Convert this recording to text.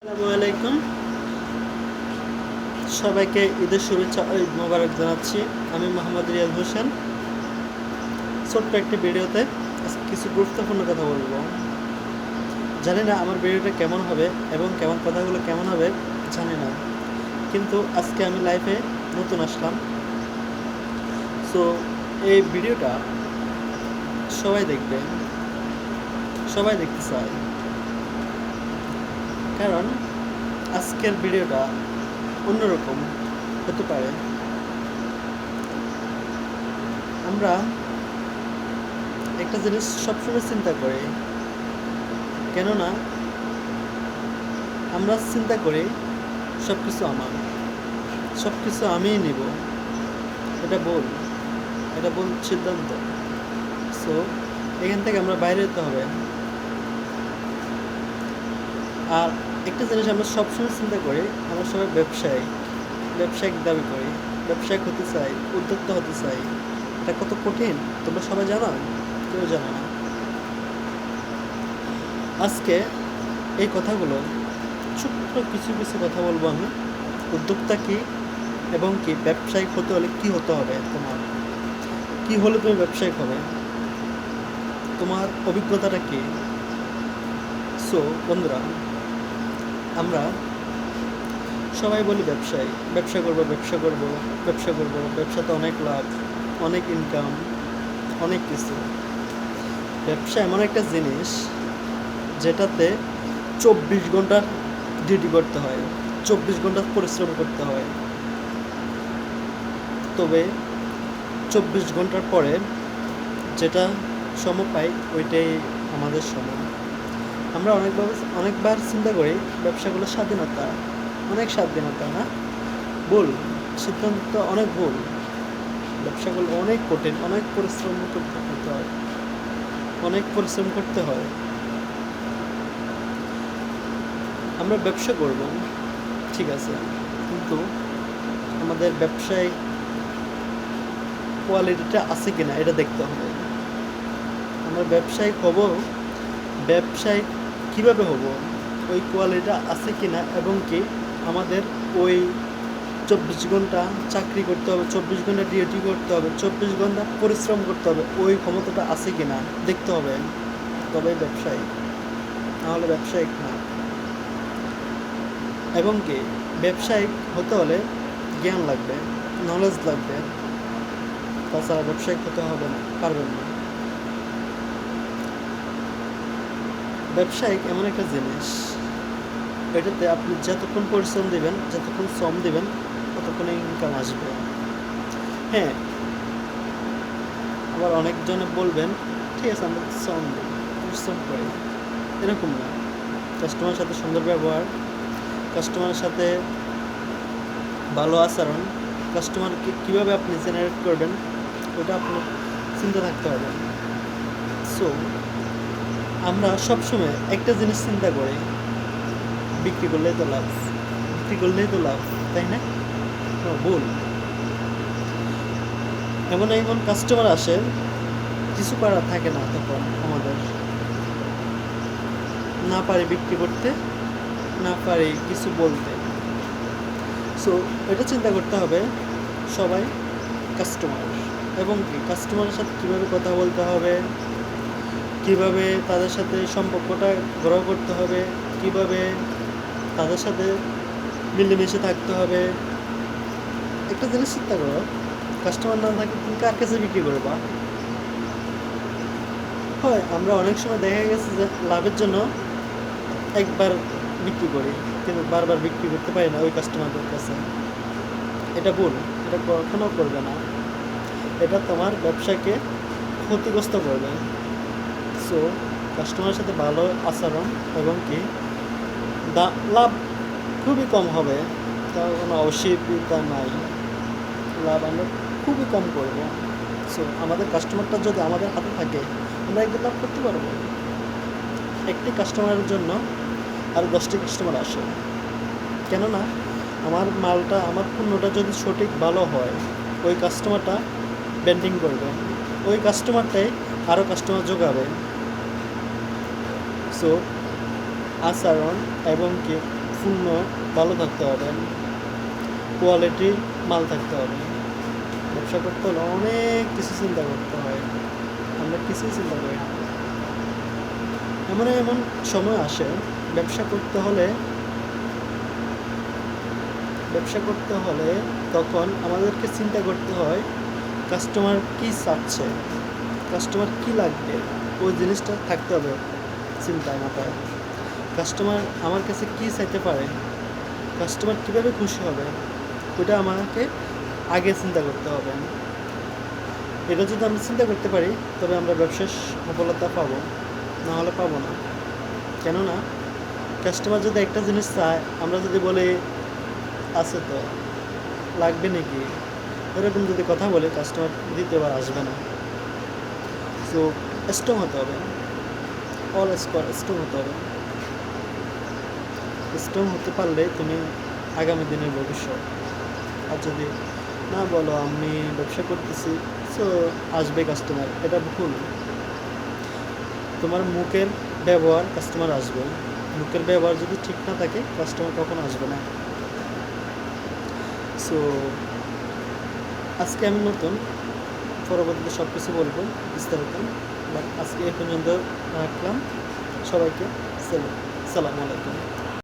আসসালামু আলাইকুম। সবাইকে ঈদের শুভেচ্ছা ও ঈদ মোবারক জানাচ্ছি। আমি মোহাম্মদ রিয়াজ হোসেন। ছোট্ট একটি ভিডিওতে আজকে কিছু গুরুত্বপূর্ণ কথা বলবো। জানি না আমার ভিডিওটা কেমন হবে এবং কেমন কথাগুলো কেমন হবে জানি না, কিন্তু আজকে আমি লাইভে নতুন আসলাম। সো এই ভিডিওটা সবাই দেখবে, সবাই দেখতে চায়, কারণ আজকের ভিডিওটা অন্যরকম হতে পারে। আমরা একটা জিনিস সবসময় চিন্তা করি, কেননা আমরা চিন্তা করি সব কিছু আমার, সব কিছু আমিই নিব। এটা ভুল সিদ্ধান্ত। সো এখান থেকে আমরা বাইরে যেতে হবে। আর একটা জিনিস আমরা সবসময় চিন্তা করি, আমরা সবাই ব্যবসায়িক দাবি করি, ব্যবসায়িক হতে চাই, উদ্যোক্তা হতে চাই। এটা কত কঠিন তোমরা সবাই জানো? কেউ জানে না। আজকে এই কথাগুলো ছোট্ট কিছু কিছু কথা বলবো আমি। উদ্যোক্তা কি এবং কি ব্যবসায়িক হতে হলে কি হতে হবে, তোমার কি হলে তুমি ব্যবসায়িক হবে, তোমার অভিজ্ঞতাটা কি। সো বন্ধুরা, আমরা সবাই বলি ব্যবসা করব, ব্যবসাতে অনেক লাভ, অনেক ইনকাম, অনেক কিছু। ব্যবসা এমন একটা জিনিস যেটাতে 24 ঘন্টার ডিউটি করতে হয়, 24 ঘন্টা পরিশ্রম করতে হয়। তবে 24 ঘন্টার পরে যেটা সময় পাই ওইটাই আমাদের সময়। আমরা অনেকবার চিন্তা করি ব্যবসাগুলো অনেক স্বাধীনতা না, ভুল সিদ্ধান্ত, অনেক ভুল। ব্যবসাগুলো অনেক কঠিন, অনেক পরিশ্রম করতে হয়, অনেক পরিশ্রম করতে হয়। আমরা ব্যবসা করব, ঠিক আছে, কিন্তু আমাদের ব্যবসায় কোয়ালিটিটা আছে কিনা এটা দেখতে হবে। আমরা ব্যবসায়িক কীভাবে হব, ওই কোয়ালিটিটা আছে কিনা, এবং কি আমাদের ওই 24 ঘন্টা চাকরি করতে হবে, 24 ঘন্টা ডিউটি করতে হবে, 24 ঘন্টা পরিশ্রম করতে হবে, ওই ক্ষমতাটা আছে কিনা দেখতে হবে। তবে ব্যবসায়িক, নাহলে ব্যবসায়িক না। এবং কি ব্যবসায়িক হতে হলে জ্ঞান লাগবে, নলেজ লাগবে, তাছাড়া ব্যবসায়িক হতে হবে না, পারবেন না। ব্যবসায়িক এমন একটা জিনিস, এটাতে আপনি যতক্ষণ পরিশ্রম দেবেন, যতক্ষণ শ্রম দেবেন, ততক্ষণে ইনকাম আসবে। হ্যাঁ, আবার অনেকজনে বলবেন ঠিক আছে আমরা শ্রম দিই, পরিশ্রম করি, এরকম না। কাস্টমারের সাথে সুন্দর ব্যবহার, কাস্টমারের সাথে ভালো আচরণ, কাস্টমারকে কীভাবে আপনি জেনারেট করবেন ওটা আপনার চিন্তা থাকতে হবে। সো আমরা সবসময় একটা জিনিস চিন্তা করি, বিক্রি করলেই তো লাভ, তাই না? ভুল। এমন কাস্টমার আসে, কিছু করার থাকে না, তখন আমাদের না পারি বিক্রি করতে, না পারি কিছু বলতে। সো এটা চিন্তা করতে হবে সবাই, কাস্টমার এবং কি কাস্টমারের সাথে কীভাবে কথা বলতে হবে, কীভাবে তাদের সাথে সম্পর্কটা গ্রহ করতে হবে, কীভাবে তাদের সাথে মিলেমিশে থাকতে হবে। একটা জিনিস চিন্তা করো, কাস্টমার না থাকে তুমি কার কাছে বিক্রি করবা? হয় আমরা অনেক সময় দেখা গেছে যে লাভের জন্য একবার বিক্রি করি, কিন্তু বারবার বিক্রি করতে পারি না ওই কাস্টমারদের কাছে। এটা ভুল, এটা কখনো করবে না, এটা তোমার ব্যবসাকে ক্ষতিগ্রস্ত করবে। সো কাস্টমারের সাথে ভালো আচরণ এবং কি লাভ খুবই কম হবে, তার কোনো অসুবিধা নাই, লাভ আমরা খুবই কম করব। সো আমাদের কাস্টমারটা যদি আমাদের হাতে থাকে, আমরা একদিন লাভ করতে পারবো। একটি কাস্টমারের জন্য আর 10টি কাস্টমার আসে, কেননা আমার মালটা, আমার পণ্যটা যদি সঠিক ভালো হয়, ওই কাস্টমারটা ব্র্যান্ডিং করবে, ওই কাস্টমারটাই আরও কাস্টমার যোগাবে। সো আচরণ এবং কি সম্পূর্ণ ভালো থাকতে হবে, কোয়ালিটি মাল থাকতে হবে। ব্যবসা করতে হলে অনেক কিছু চিন্তা করতে হয়, আমরা কিছুই চিন্তা করি না। এমন এমন সময় আসে ব্যবসা করতে হলে তখন আমাদেরকে চিন্তা করতে হয় কাস্টমার কি চাচ্ছে, কাস্টমার কি লাগবে, ওই জিনিসটা থাকতে হবে চিন্তায় মাথায়। কাস্টমার আমার কাছে কি চাইতে পারে, কাস্টমার কীভাবে খুশি হবে, ওইটা আমাকে আগে চিন্তা করতে হবে। এটা যদি আমরা চিন্তা করতে পারি তবে আমরা ব্যবসায় সফলতা পাবো, না হলে পাবো না। কেননা কাস্টমার যদি একটা জিনিস চায়, আমরা যদি বলি আছে তো, লাগবে নাকি, এরকম যদি কথা বলে কাস্টমার দ্বিতীয়বার আসবে না। সো স্ট্রং হতে হবে, অল স্ট্রং হতে হবে। স্ট্রং হতে পারলে তুমি আগামী দিনের ভবিষ্যৎ। আর যদি না বলো আমি ব্যবসা করতেছি সো আসবে কাস্টমার, এটা ভুল। তোমার মুখের ব্যবহার কাস্টমার আসবে, মুখের ব্যবহার যদি ঠিক না থাকে কাস্টমার কখনো আসবে না। সো আজকে আমি নতুন, পরবর্তীতে সব কিছু বলবো বিস্তারিত, বাট আজকে এই পর্যন্ত রাখলাম। সবাইকে সালাম আলাইকুম।